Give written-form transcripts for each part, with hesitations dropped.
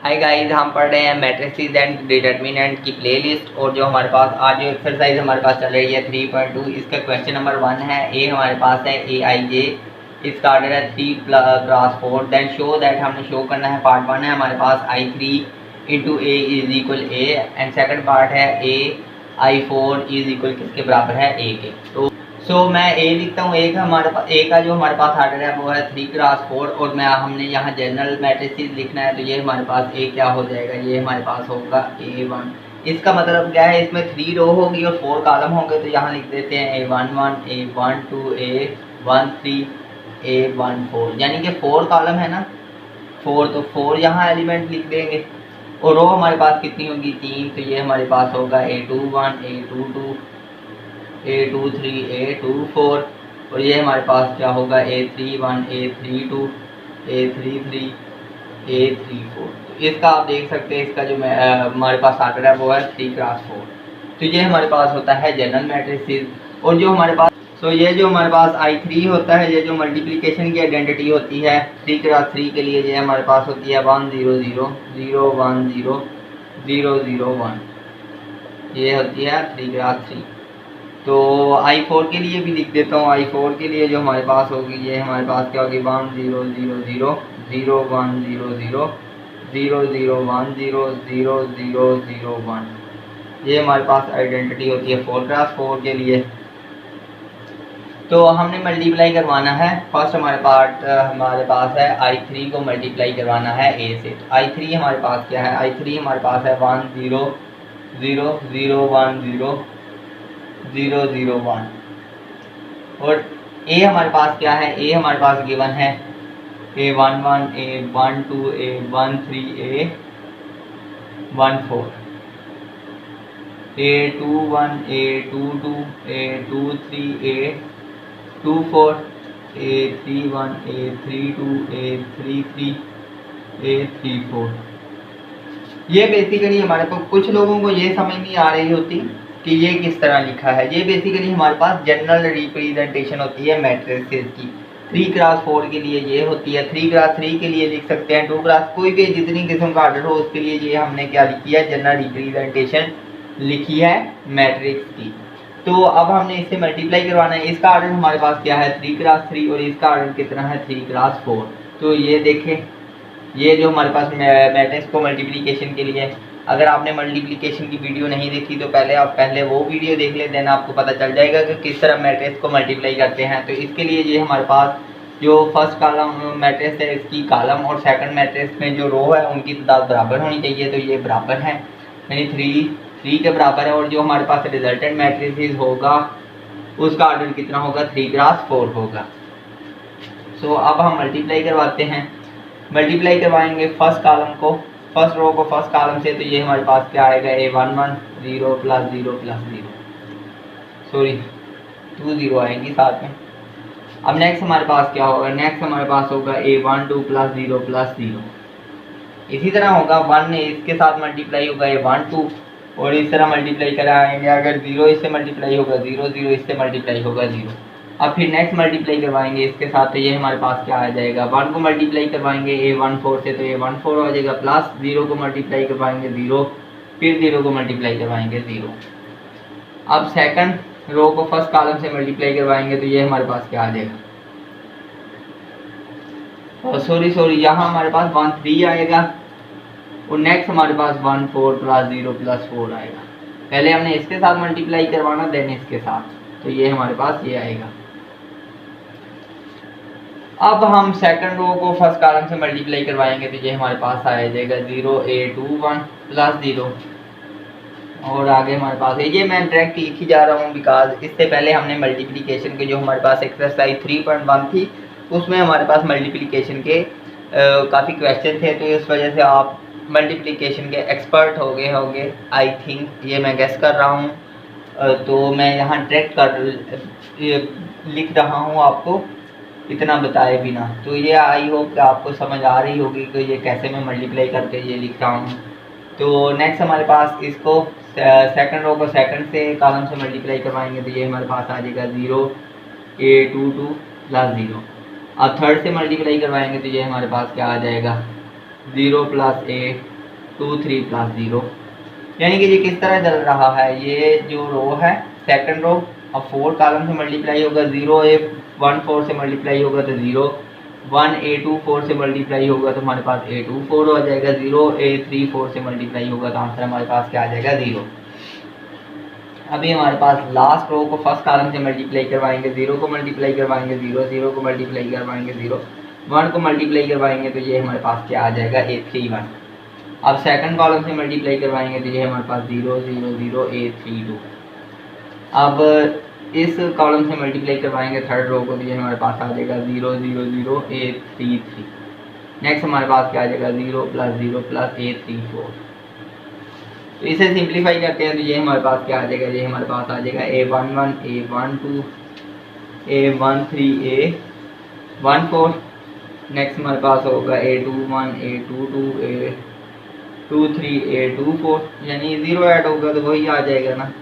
Hi guys, हम पढ़ रहे हैं मैट्रिसेस एंड डिटर्मिनेंट की प्लेलिस्ट। और जो हमारे पास आज जो एक्सरसाइज हमारे पास चल रही है 3.2, इसका क्वेश्चन नंबर 1 है। ए हमारे पास है ए आई जे, इसका ऑर्डर है 3+4। देन शो दैट, हमने शो करना है। पार्ट 1 है हमारे पास I3 into A is equal A, and second part है ए I4 इज इक्वल किसके बराबर है, ए के। तो मैं ए लिखता हूँ। ए का हमारे पास, ए का जो हमारे पास ऑर्डर है वो है 3×4, और मैं हमने यहाँ जनरल मैट्रिसेस लिखना है। तो ये हमारे पास ए क्या हो जाएगा, ये हमारे पास होगा A1। इसका मतलब क्या है, इसमें 3 रो होगी और 4 कॉलम होंगे। तो यहाँ लिख देते हैं A11, A12, A13, A14, यानी कि 4 कॉलम है ना, 4। तो 4 यहाँ एलिमेंट लिख देंगे, और रो हमारे पास कितनी होगी, 3। तो ये हमारे पास होगा A21, A22, A23, A24, और ये हमारे पास क्या होगा, A31, A32, A33, A34। तो इसका आप देख सकते हैं, इसका जो हमारे पास ऑर्डर है वो है 3×4। तो ये हमारे पास होता है जनरल मैट्रिसेस। और जो हमारे पास, ये जो हमारे पास I3 होता है, ये जो मल्टीप्लिकेशन की आइडेंटिटी होती है 3×3 के लिए, ये हमारे पास होती है 1 0 0 0 1 0 0 0 1, ये होती है 3×3। तो I4 के लिए भी लिख देता हूँ। I4 के लिए जो हमारे पास होगी, ये हमारे पास क्या होगी, 1 0 0 0 0 1 0 0 0 0 1 0 0 0 0 1, ये हमारे पास आइडेंटिटी होती है 4×4 के लिए। तो हमने मल्टीप्लाई करवाना है। फर्स्ट हमारे पास है I3 को मल्टीप्लाई करवाना है A से। तो I3 हमारे पास क्या है, I3 हमारे पास है 1 0 0 0 1 0 0 0 1, और A हमारे पास क्या है, A हमारे पास गिवन है A11, A12, A13, A14, A21, A22, A23, A24, A31, A32, A33, A34। ये बेसिकली हमारे को, कुछ लोगों को ये समझ नहीं आ रही होती कि ये किस तरह लिखा है। ये बेसिकली हमारे पास जनरल रिप्रेजेंटेशन होती है मैट्रिसेस की। 3×4 के लिए ये होती है, 3×3 के लिए लिख सकते हैं, 2× कोई भी जितनी किस्म का ऑर्डर हो उसके लिए ये हमने क्या लिखी है, जनरल रिप्रेजेंटेशन लिखी है मैट्रिक्स की। तो अब हमने इससे मल्टीप्लाई करवाना है। इसका ऑर्डर हमारे पास क्या है, 3×3, और इसका ऑर्डर कितना है, 3×4। तो ये देखें, ये जो हमारे पास मैट्रिक्स को मल्टीप्लिकेशन के लिए, अगर आपने मल्टीप्लिकेशन की वीडियो नहीं देखी तो पहले वो वीडियो देख ले, देन आपको पता चल जाएगा कि किस तरह मैट्रिक्स को मल्टीप्लाई करते हैं। तो इसके लिए ये हमारे पास जो फर्स्ट कॉलम मैट्रिक्स है, इसकी कॉलम और सेकंड मैट्रिक्स में जो रो है उनकी तादाद बराबर होनी चाहिए। तो ये बराबर है, यानी 3 के बराबर है। और जो हमारे पास रिजल्टेंट मैट्रिक्स होगा उसका ऑर्डर कितना होगा, 3×4 होगा। सो अब हम मल्टीप्लाई करवाते हैं। मल्टीप्लाई करवाएंगे फर्स्ट कॉलम को, फर्स्ट रो को फर्स्ट कॉलम से। तो ये हमारे पास क्या आएगा, A11 0 + 0 + 0, सॉरी 2 0 आएंगी साथ में। अब नेक्स्ट हमारे पास क्या होगा, नेक्स्ट हमारे पास होगा A12 + 0 + 0। इसी तरह होगा 1 इसके साथ मल्टीप्लाई होगा A12, और इस तरह मल्टीप्लाई कराएंगे। अगर 0 इससे मल्टीप्लाई होगा 0, 0 इससे मल्टीप्लाई होगा 0। अब फिर नेक्स्ट मल्टीप्लाई करवाएंगे इसके साथ। तो ये हमारे पास क्या आ जाएगा, 1 को मल्टीप्लाई करवाएंगे A14 से, तो A14 हो जाएगा, प्लस 0 को मल्टीप्लाई करवाएंगे 0, फिर 0 को मल्टीप्लाई करवाएंगे 0। अब सेकंड रो को फर्स्ट कॉलम से मल्टीप्लाई करवाएंगे। तो ये हमारे पास क्या आ जाएगा, सॉरी यहाँ हमारे पास 1 3 आएगा, और नेक्स्ट हमारे पास 1 4 + 0 + 4 आएगा। पहले हमने इसके साथ मल्टीप्लाई करवाना, देन इसके साथ। तो ये हमारे पास ये आएगा। अब हम सेकंड रो को फर्स्ट कॉलम से मल्टीप्लाई करवाएंगे। तो ये हमारे पास आ जाएगा 0 A21 + 0, और आगे हमारे पास है, ये मैं डायरेक्ट लिखी जा रहा हूँ बिकॉज इससे पहले हमने मल्टीप्लिकेशन के जो हमारे पास एक्सरसाइज 3.1 थी उसमें हमारे पास मल्टीप्लिकेशन के काफ़ी क्वेश्चन थे। तो इस वजह से आप मल्टीप्लिकेशन के एक्सपर्ट हो गए होंगे, आई थिंक, ये मैं गेस कर रहा हूँ। तो मैं यहाँ डायरेक्ट लिख रहा हूँ आपको इतना बताए बिना। तो ये आई होप कि आपको समझ आ रही होगी कि ये कैसे मैं मल्टीप्लाई करके ये लिख रहा हूँ। तो नेक्स्ट हमारे पास इसको सेकंड रो को सेकंड से कॉलम से मल्टीप्लाई करवाएंगे। तो ये हमारे पास आ जाएगा 0 A22 + 0। अब थर्ड से मल्टीप्लाई करवाएंगे। तो ये हमारे पास क्या आ जाएगा, 0 + A 2 3 प्लस 0। यानी कि ये किस तरह चल रहा है, ये जो रो है सेकंड रो, अब 4 कॉलम से मल्टीप्लाई होगा, 0 ए 1 4 से मल्टीप्लाई होगा तो 0, 1 ए 2 4 से मल्टीप्लाई होगा तो हमारे पास ए 2 4 हो जाएगा, 0 ए 3 4 से मल्टीप्लाई होगा तो आंसर हमारे पास क्या आ जाएगा 0। अभी हमारे पास लास्ट रो को फर्स्ट कॉलम से मल्टीप्लाई करवाएंगे, 0 को मल्टीप्लाई करवाएंगे 0, 0 को मल्टीप्लाई करवाएंगे 0, 1 को मल्टीप्लाई करवाएंगे तो ये हमारे पास क्या आ जाएगा A31। अब सेकंड कॉलम से मल्टीप्लाई करवाएंगे तो ये हमारे पास 0 0 0 A32। अब इस कॉलम से मल्टीप्लाई करवाएंगे थर्ड रो को तो ये हमारे पास आ जाएगा 0 0 0 A33। नेक्स्ट हमारे पास क्या आ जाएगा 0 प्लस A34। तो इसे सिंप्लीफाई करते हैं तो ये हमारे पास क्या आ जाएगा, ये हमारे पास आ जाएगा A11 A12 A13 A14। Next हमारे पास होगा A21 A22 A23 A24, यानी 0 ऐड होगा तो वही आ जाएगा ना,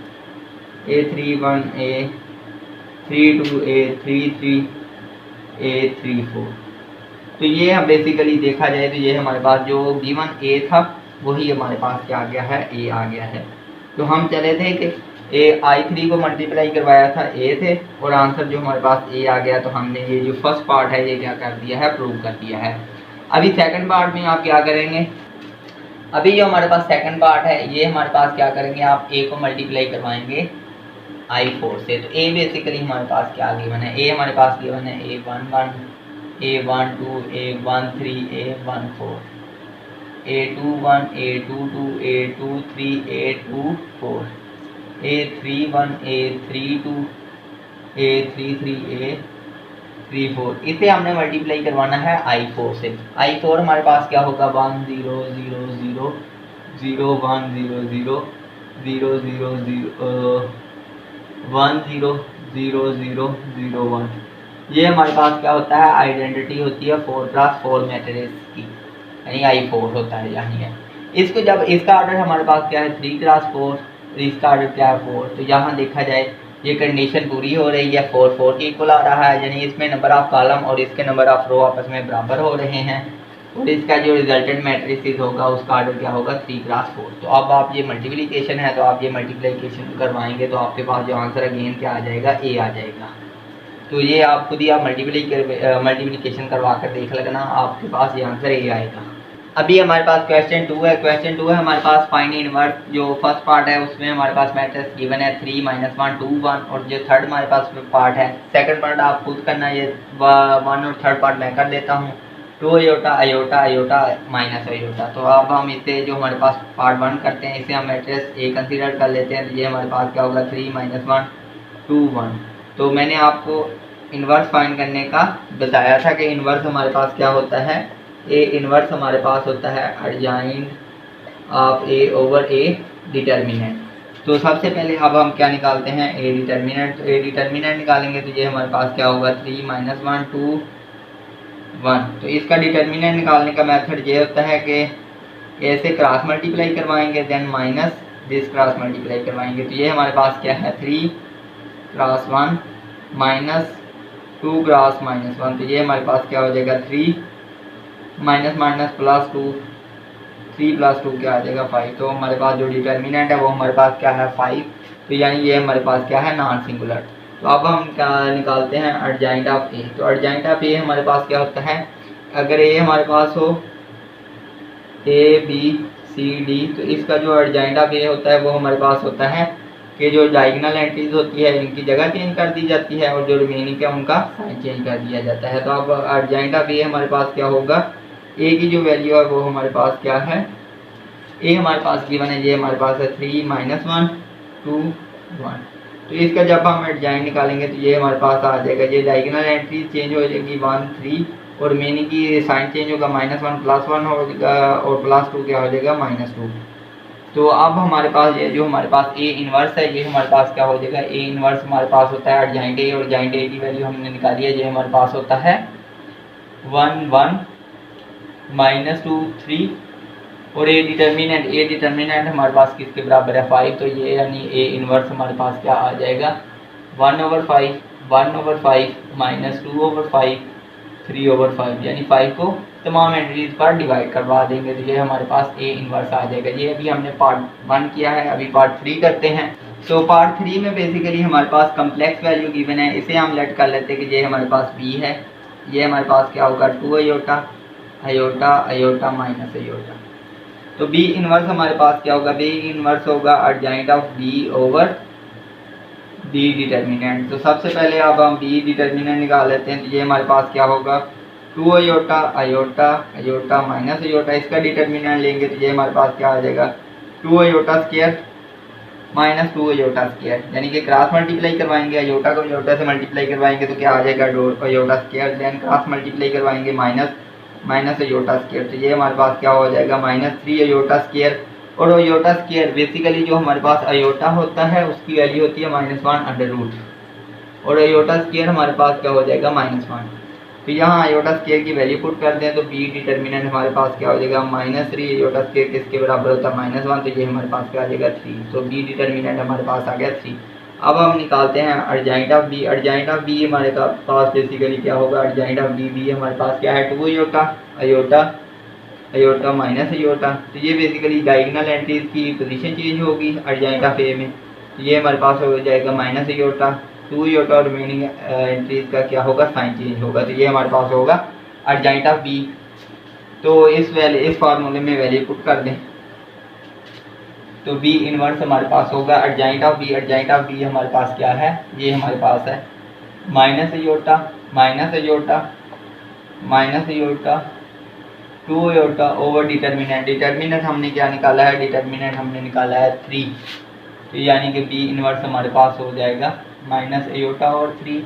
A31 A32 A33 A34। तो ये हम बेसिकली देखा जाए तो ये हमारे पास जो गिवन A था वही हमारे पास क्या आ गया है, A आ गया है। तो हम चले थे कि I3 को मल्टीप्लाई करवाया था A थे और आंसर जो हमारे पास A आ गया, तो हमने ये जो फर्स्ट पार्ट है ये क्या कर दिया है, प्रूव कर दिया है। अभी सेकंड पार्ट में आप क्या करेंगे, अभी जो हमारे पास सेकंड पार्ट है ये हमारे पास क्या करेंगे, आप A को मल्टीप्लाई करवाएंगे I4 से। तो A बेसिकली हमारे पास क्या गिवन है, A हमारे पास गिवन है A11 A12 A13 A14 A21 A22 A23 A24 A31 A32 A33 A34। इसे हमने मल्टीप्लाई करवाना है I4 से। I4 हमारे पास क्या होगा 1 0 0 0 0 1 0 0 0 0 0 1 0 0 0 0 1। ये हमारे पास क्या होता है, आइडेंटिटी होती है 4+4 मैट्रिक्स की, यानी I4 होता है यहाँ। इसको जब इसका ऑर्डर हमारे पास क्या है 3+4, इसका ऑर्डर क्या है 4, तो यहाँ देखा जाए ये कंडीशन पूरी हो रही है, 4 4 के इक्वल आ रहा है, यानी इसमें नंबर ऑफ कॉलम और इसके नंबर ऑफ रो आपस में बराबर हो रहे हैं, और इसका जो रिजल्टेंट मैट्रिक्स होगा उसका ऑर्डर क्या होगा 3+4। तो अब आप ये मल्टीप्लिकेशन है तो आप ये मल्टीप्लिकेशन करवाएंगे तो आपके पास जो आंसर अगेन क्या आ जाएगा, A आ जाएगा। तो ये आप खुद ही आप मल्टीप्लिकेशन करवा कर देख लेना, आपके पास ये आंसर A आएगा। अभी हमारे पास क्वेश्चन 2 है। क्वेश्चन 2 है हमारे पास फाइंड इनवर्स, जो फर्स्ट पार्ट है उसमें हमारे पास मैट्रिक्स गिवन है 3 -1 2 1, और जो थर्ड हमारे पास पार्ट है, सेकंड पार्ट आप खुद करना, ये 1 और थर्ड पार्ट मैं कर देता हूँ, 2 iota iota iota minus iota. तो अब हम इसे जो हमारे पास पार्ट 1 करते हैं इसे हम मैट्रिक्स A कंसीडर कर लेते हैं, तो ये हमारे पास क्या होगा 3 -1 2 1। तो मैंने आपको इन्वर्स फाइंड करने का बताया था कि इन्वर्स हमारे पास क्या होता है, A इन्वर्स हमारे पास होता है adjoint of A over A determinant. तो सबसे पहले अब हम क्या निकालते हैं, A डिटर्मिनेंट। तो A डिटर्मिनेंट निकालेंगे तो ये हमारे पास क्या होगा 3 -1 2 1। तो इसका डिटर्मिनेंट निकालने का मेथड ये होता है कि A से क्रॉस मल्टीप्लाई करवाएंगे, then minus this cross multiply करवाएंगे। तो ये हमारे पास क्या है 3 क्रॉस 1 माइनस 2 क्रॉस -1। तो ये हमारे पास क्या हो जाएगा 3 माइनस माइनस प्लस 2, 3 + 2 क्या आ जाएगा 5। तो हमारे पास जो डिटर्मिनेंट है वो हमारे पास क्या है 5। तो यानी ये हमारे पास क्या है नॉन सिंगुलर। तो अब हम क्या निकालते हैं अर्जाइंट ऑफ A। तो अर्जाइंट ऑफ A हमारे पास क्या होता है, अगर A हमारे पास हो A B C D, तो इसका जो अर्जाइंट ऑफ A होता है वो हमारे पास होता है कि जो डायगोनल एंट्रीज होती है इनकी जगह चेंज कर दी जाती है और जो रिमेनिंग है उनका साइन चेंज कर दिया जाता है। तो अब अर्जाइंट ऑफ A हमारे पास क्या होगा, A की जो वैल्यू है वो हमारे पास क्या है, A हमारे पास गिवन है, ये हमारे पास है 3 -1 2 1। तो इसका जब हम अर्जाइंट निकालेंगे तो ये हमारे पास आ जाएगा, ये डायगोनल एंट्री चेंज हो जाएगी 1 3 और रिमेनिंग की साइन चेंज होगा -1 +1 होगा और +2 क्या हो जाएगा -2। तो अब हमारे पास ये जो हमारे पास A इन्वर्स है ये हमारे पास क्या हो जाएगा, A इन्वर्स हमारे पास होता है अर्जाइंट A, और अर्जाइंट A की वैल्यू हमने निकाली है, ये हमारे पास होता है 1 1 -2 3। और A डिटर्मिनेंट हमारे पास किसके बराबर है 5। तो ये यानी A इन्वर्स हमारे पास क्या आ जाएगा 1/5 -2/5 3/5, यानी 5 को तमाम एंट्रीज पर डिवाइड करवा देंगे तो ये हमारे पास ए इनवर्स आ जाएगा। ये अभी हमने पार्ट 1 किया है, अभी पार्ट 3 करते हैं। तो पार्ट 3 में बेसिकली हमारे पास कम्प्लेक्स वैल्यू गिवन है, इसे हम लेट कर लेते हैं कि ये हमारे पास बी है। ये हमारे पास क्या होगा 2 iota iota iota minus iota. तो बी इनवर्स हमारे पास क्या होगा, बी इनवर्स होगा adjoint of B over B determinant. तो सबसे पहले अब हम बी डिटर्मिनेंट निकाल लेते हैं। तो ये हमारे पास क्या होगा 2 iota iota iota minus iota, इसका डिटर्मिनेंट लेंगे तो ये हमारे पास क्या आ जाएगा 2 iota square minus 2 iota square, यानी कि क्रॉस मल्टीप्लाई करवाएंगे, अयोटा को अयोटा से मल्टीप्लाई करवाएंगे तो क्या आ जाएगा iota square, then cross multiply करवाएंगे माइनस अयोटा स्क्वायर। तो ये हमारे पास क्या हो जाएगा -3 अयोटा स्क्वायर। और अयोटा स्क्वायर बेसिकली जो हमारे पास अयोटा होता है उसकी वैल्यू होती है -1 अंडर रूट, और अयोटा स्क्वायर हमारे पास क्या हो जाएगा -1। तो यहाँ अयोटा स्क्वायर की वैल्यू पुट कर दें तो बी डिटर्मिनेंट हमारे पास क्या हो जाएगा -3 अयोटा स्क्वायर किसके बराबर होता है -1, तो ये हमारे पास क्या आ जाएगा 3। तो बी डिटर्मिनेंट हमारे पास आ गया 3। अब हम निकालते हैं adjoint of B. Adjoint of B हमारे पास बेसिकली क्या होगा, एडजॉइंट ऑफ बी हमारे पास क्या है 2 iota iota iota minus iota. तो ये बेसिकली डायगोनल एंट्रीज की पोजीशन चेंज होगी एडजॉइंट ऑफ ए में। तो ये हमारे पास हो जाएगा माइनस अयोटा 2 अयोटा, और रिमेनिंग एंट्रीज का क्या होगा साइन चेंज होगा। तो ये हमारे पास होगा एडजॉइंट ऑफ बी। तो इस फार्मूले में वैल्यू पुट कर दें तो बी इनवर्स हमारे पास होगा adjoint of B. Adjoint of B हमारे पास क्या है, ये हमारे पास है minus iota minus iota minus iota 2 iota over determinant. Determinant हमने क्या निकाला है, डिटर्मिनेंट हमने निकाला है 3। तो यानी कि बी इनवर्स हमारे पास हो जाएगा माइनस अयोटा और 3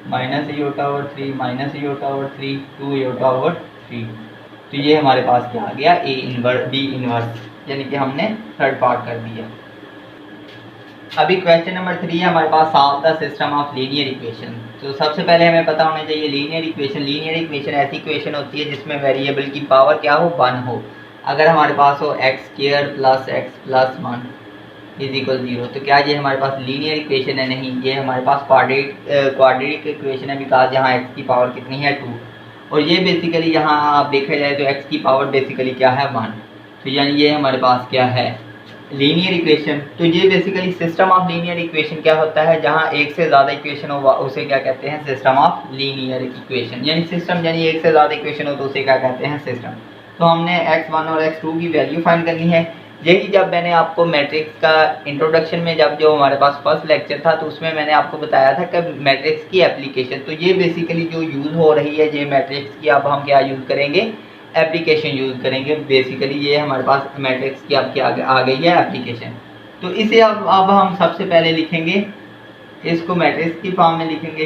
माइनस अयोटा और 3 माइनस अयोटा और 3 2 अयोटा और 3। तो ये हमारे पास क्या आ गया ए इनवर्स बी इनवर्स, यानी कि हमने थर्ड पार्ट कर दिया। अभी क्वेश्चन नंबर 3 है हमारे पास, solve the system of linear equation. तो सबसे पहले हमें पता होना चाहिए लीनियर इक्वेशन। लीनियर इक्वेशन ऐसी इक्वेशन होती है जिसमें वेरिएबल की पावर क्या हो 1 हो। अगर हमारे पास हो x² + x + 1 = 0, तो क्या ये हमारे पास लीनियर इक्वेशन है? नहीं, ये हमारे पास क्वाड्रेटिक इक्वेशन है, बिकॉज यहाँ x की पावर कितनी है 2, और ये बेसिकली यहाँ आप देखा जाए तो x की पावर बेसिकली क्या है 1। तो यानी ये हमारे पास क्या है लीनियर इक्वेशन। तो ये basically system of linear equation क्या होता है, जहाँ एक से ज़्यादा इक्वेशन हो उसे क्या कहते हैं सिस्टम ऑफ लीनियर इक्वेशन। यानी सिस्टम यानी एक से ज़्यादा इक्वेशन हो तो उसे क्या कहते हैं सिस्टम। तो हमने x1 और x2 की वैल्यू फाइंड करनी है। यही जब मैंने आपको मैट्रिक्स का इंट्रोडक्शन में जब जो हमारे पास फर्स्ट लेक्चर था तो उसमें मैंने आपको बताया था कि मैट्रिक्स की एप्लीकेशन। तो ये बेसिकली जो यूज़ हो रही है ये मैट्रिक्स की, अब हम क्या यूज़ करेंगे एप्लीकेशन यूज़ करेंगे। बेसिकली ये हमारे पास मैट्रिक्स की अब क्या आ गई है एप्लीकेशन। तो इसे अब हम सबसे पहले लिखेंगे, इसको मैट्रिक्स की फॉर्म में लिखेंगे।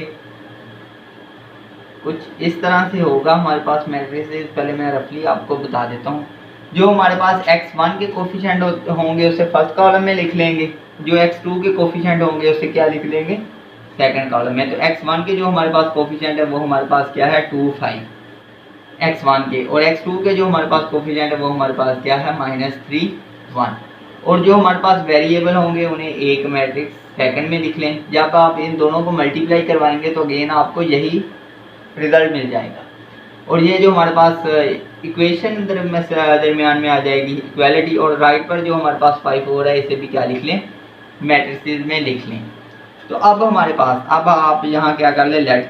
कुछ इस तरह से होगा हमारे पास मैट्रिक्स। पहले मैं रफली आपको बता देता हूँ। जो हमारे पास x1 के कोफिशिएंट होंगे उसे फर्स्ट कॉलम में लिख लेंगे, जो x2 के कोफिशिएंट होंगे उसे क्या लिख लेंगे सेकंड कॉलम में। तो x1 के जो हमारे पास कोफिशिएंट है वो हमारे पास क्या है 2 5 x1 के, और x2 के जो हमारे पास कोफिशिएंट है वो हमारे पास क्या है -3 1। और जो हमारे पास वेरिएबल होंगे उन्हें एक मैट्रिक्स सेकंड में लिख लें। जब आप इन दोनों को मल्टीप्लाई करवाएंगे तो अगेन आपको यही रिजल्ट मिल जाएगा। और ये जो हमारे पास इक्वेशन दरमियान में आ जाएगी इक्वालिटी, और राइट पर जो हमारे पास 5 हो रहा है इसे भी क्या लिख लें मैट्रिसेस में लिख लें। तो अब हमारे पास अब आप यहाँ क्या कर लें लेट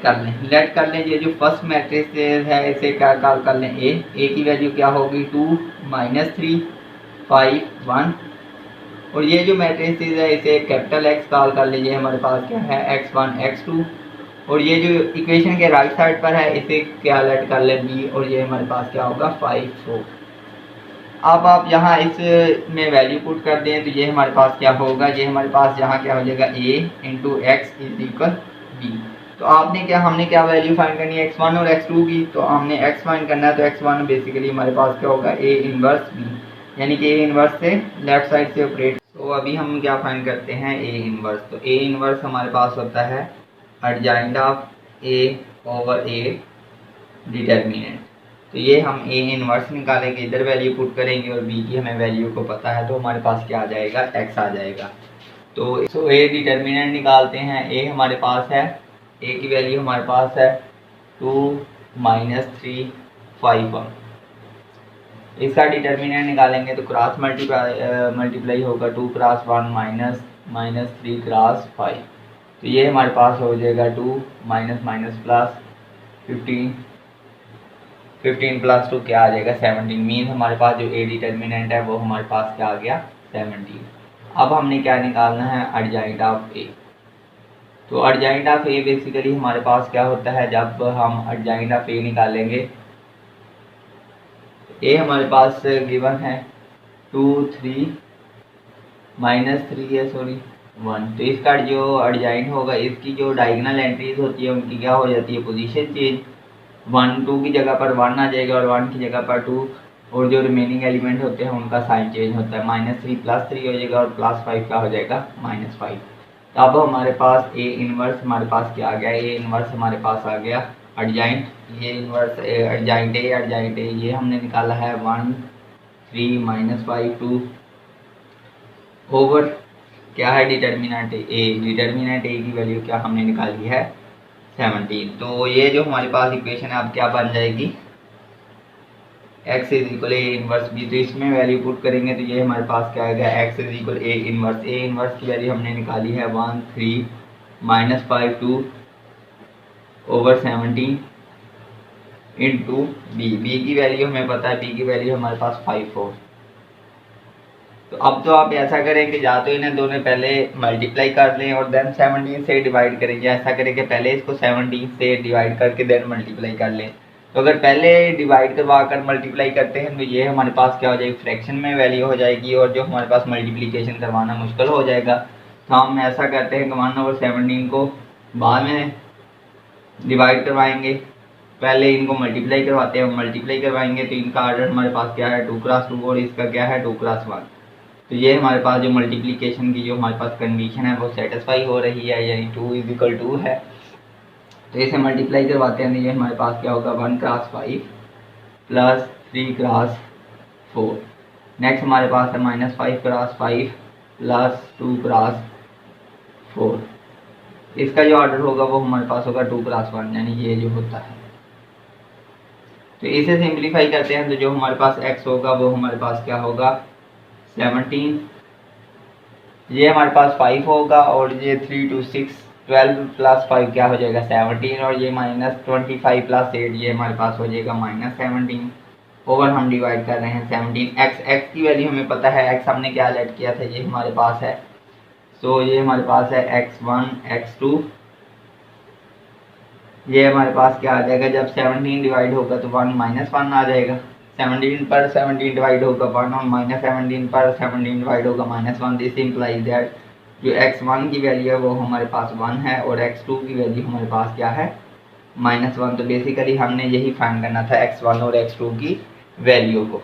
कर लें ये जो फर्स्ट मैट्रिक्स है इसे क्या कॉल कर लें ए की वैल्यू क्या होगी 2 -3 5 1। और ये जो मैट्रिक्स है इसे कैपिटल X कॉल कर लीजिए, हमारे पास क्या है x1 x2। और ये जो इक्वेशन के राइट साइड पर है इसे क्या लेट कर लें बी, और ये हमारे पास क्या होगा 5 4। अब आप यहाँ इस में वैल्यू पुट कर दें तो ये हमारे पास क्या होगा, ये हमारे पास यहाँ क्या हो जाएगा a × x = b। तो हमने क्या वैल्यू फाइंड करनी है x1 और x2 की। तो हमने x फाइंड करना है, तो x1 बेसिकली हमारे पास क्या होगा a इनवर्स b, यानी कि a इनवर्स से लेफ्ट साइड से ऑपरेट। तो अभी हम क्या फाइंड करते हैं a इनवर्स। तो a इनवर्स हमारे पास होता है adjoint of a over a determinant. तो ये हम a इनवर्स निकालेंगे, इधर वैल्यू पुट करेंगे और b की हमें वैल्यू को पता है तो हमारे पास क्या आ जाएगा x आ जाएगा। तो a डिटर्मिनेंट निकालते हैं। a हमारे पास है, a की वैल्यू हमारे पास है 2 -3 5 1। इसका डिटर्मिनेंट निकालेंगे तो क्रॉस मल्टीप्लाई होगा 2 क्रॉस 1 माइनस 3 क्रॉस 5। तो ये हमारे पास हो जाएगा 2 माइनस माइनस प्लस 15 प्लस 2 क्या आ जाएगा 17। मीन हमारे पास जो ए डिटर्मिनेंट है वो हमारे पास क्या आ गया 17। अब हमने क्या निकालना है अर्जेंट ऑफ ए। तो अर्जेंट ऑफ ए बेसिकली हमारे पास क्या होता है, जब हम अर्जेंट ऑफ ए निकालेंगे, ए हमारे पास गिवन है 2 3 माइनस 3 है सॉरी 1। तो इसका जो अर्जेंट होगा, इसकी जो डायगोनल एंट्रीज होती है उनकी क्या हो जाती है पोजीशन चेंज। 1 2 की जगह पर 1 आ जाएगा और 1 की जगह पर 2, और जो रिमेनिंग एलिमेंट होते हैं उनका साइन चेंज होता है। -3 +3 हो जाएगा और +5 का हो जाएगा -5। तो अब हमारे पास ए इनवर्स हमारे पास क्या आ गया, ए इनवर्स हमारे पास आ गया अर्जेंट। ये इनवर्स अर्जेंट ए ये हमने निकाला है 1 3 -5 2 ओवर क्या है डिटर्मिनेंट ए। डिटर्मिनेंट ए की वैल्यू क्या हमने निकाली है 17। तो ये जो हमारे पास इक्वेशन है अब क्या बन जाएगी, x is equal A inverse B. तो इसमें वैल्यू पुट करेंगे तो ये हमारे पास क्या आएगा x is equal A inverse. A inverse की वैल्यू हमने निकाली है 1 3 -5 2 ओवर 17 इंटू बी। बी की वैल्यू हमें पता है, बी की वैल्यू हमारे पास 5 4। तो अब तो आप ऐसा करें कि या तो इन्हें दोनों पहले मल्टीप्लाई कर लें और देन 17 से डिवाइड करेंगे। ऐसा करें कि पहले इसको 17 से डिवाइड करके देन मल्टीप्लाई कर लें। तो अगर पहले डिवाइड करवा कर मल्टीप्लाई करते हैं तो ये हमारे पास क्या हो जाएगी, फ्रैक्शन में वैल्यू हो जाएगी और जो हमारे पास मल्टीप्लिकेशन करवाना मुश्किल हो जाएगा। तो हम ऐसा करते हैं कि 1/17 को बाद में डिवाइड करवाएंगे, पहले इनको मल्टीप्लाई करवाते हैं। मल्टीप्लाई करवाएंगे तो इनका ऑर्डर हमारे पास क्या है 2 क्रॉस 2 और इसका क्या है 2 क्रॉस 1। तो ये हमारे पास जो मल्टीप्लिकेशन की जो हमारे पास कंडीशन है वो सेटिस्फाई हो रही है, यानी 2 इज इक्वल 2 है। तो इसे मल्टीप्लाई करवाते हैं तो ये हमारे पास क्या होगा 1 क्रॉस 5 प्लस 3 क्रॉस 4। नेक्स्ट हमारे पास है -5 क्रॉस 5 प्लस 2 क्रॉस 4। इसका जो ऑर्डर होगा वो हमारे पास होगा 2 क्रॉस 1, यानी ये जो होता है। तो इसे सिंप्लीफाई करते हैं तो जो हमारे पास x होगा वो हमारे पास क्या होगा 17। ये हमारे पास 5 होगा और ये 3 2 6 12 प्लस 5 क्या हो जाएगा 17 और ये -25 प्लस 8 ये हमारे पास हो जाएगा -17 ओवर हम डिवाइड कर रहे हैं 17। x की वैल्यू हमें पता है, x हमने क्या लेट किया था ये हमारे पास है। सो ये हमारे पास है x1 x2। ये हमारे पास क्या आ जाएगा, जब 17 डिवाइड होगा तो 1 -1 आ जाएगा। 17 पर 17 डिवाइड होगा 1 और -17 पर 17 डिवाइड होगा -1। दिस इम्प्लाइज दैट जो x1 की वैल्यू है वो हमारे पास 1 है और x2 की वैल्यू हमारे पास क्या है -1। तो बेसिकली हमने यही फाइंड करना था x1 और x2 की वैल्यू को।